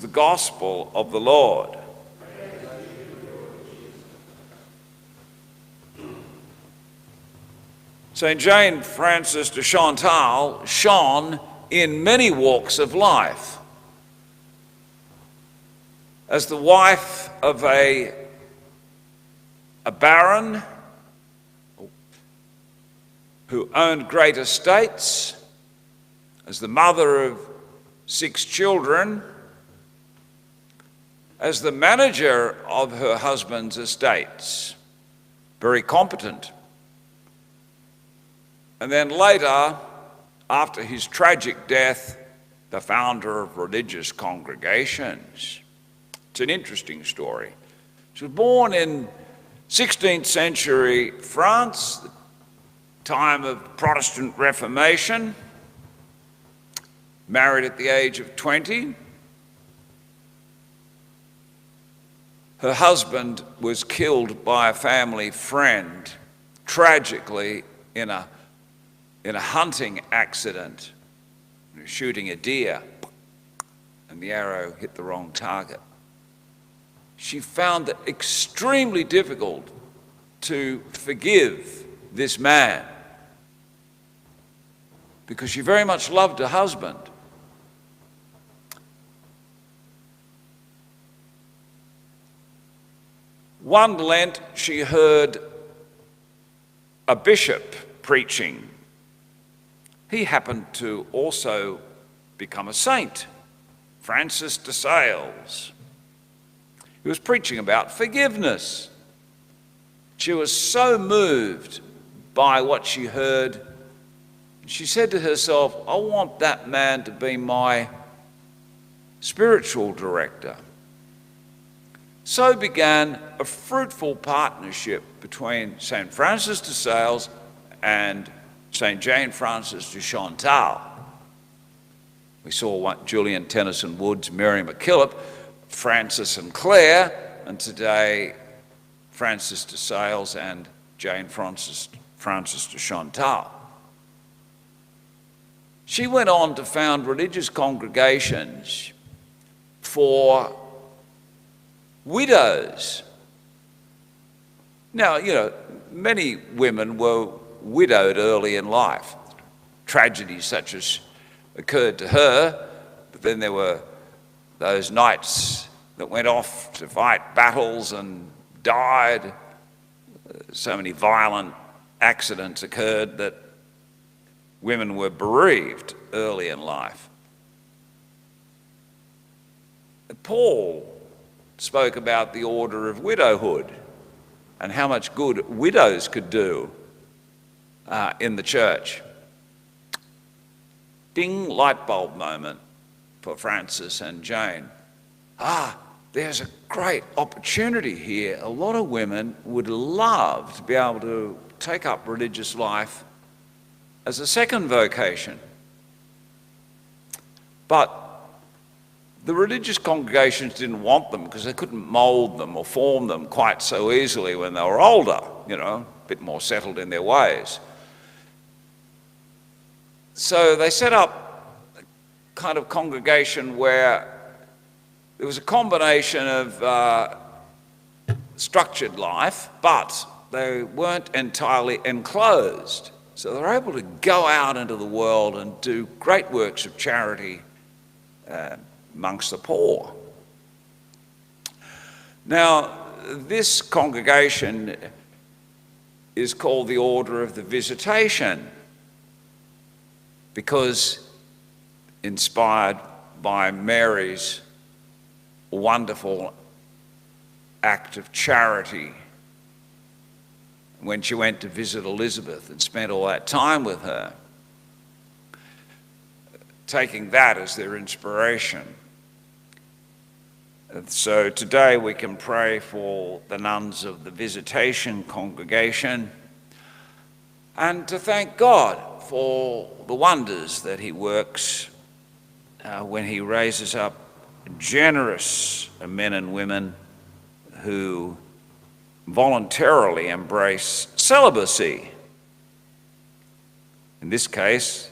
The Gospel of the Lord. St. Jane Frances de Chantal shone in many walks of life. As the wife of a baron who owned great estates, as the mother of 6 children, as the manager of her husband's estates, very competent. And then later, after his tragic death, the founder of religious congregations. It's an interesting story. She was born in 16th century France, the time of Protestant Reformation, married at the age of 20. Her husband was killed by a family friend, tragically in a hunting accident, shooting a deer, and the arrow hit the wrong target. She found it extremely difficult to forgive this man because she very much loved her husband. One Lent, she heard a bishop preaching. He happened to also become a saint, Francis de Sales. He was preaching about forgiveness. She was so moved by what she heard, she said to herself, I want that man to be my spiritual director. So began a fruitful partnership between St. Francis de Sales and St. Jane Frances de Chantal. We saw Julian Tennyson Woods, Mary MacKillop, Francis and Claire, and today Francis de Sales and Jane Frances de Chantal. She went on to found religious congregations for widows. Now, many women were widowed early in life. Tragedies such as occurred to her, but then there were those knights that went off to fight battles and died. So many violent accidents occurred that women were bereaved early in life. Paul spoke about the order of widowhood and how much good widows could do in the church. Ding, light bulb moment for Francis and Jane. There's a great opportunity here. A lot of women would love to be able to take up religious life as a second vocation. But the religious congregations didn't want them because they couldn't mould them or form them quite so easily when they were older, a bit more settled in their ways. So they set up a kind of congregation where there was a combination of structured life, but they weren't entirely enclosed. So they were able to go out into the world and do great works of charity amongst the poor. Now, this congregation is called the Order of the Visitation because inspired by Mary's wonderful act of charity when she went to visit Elizabeth and spent all that time with her, taking that as their inspiration. So today we can pray for the nuns of the Visitation congregation and to thank God for the wonders that he works when he raises up generous men and women who voluntarily embrace celibacy. In this case,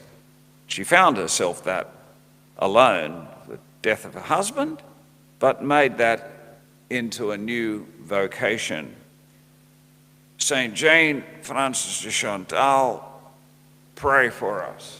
she found herself that alone, the death of her husband, but made that into a new vocation. St. Jane Frances de Chantal, pray for us.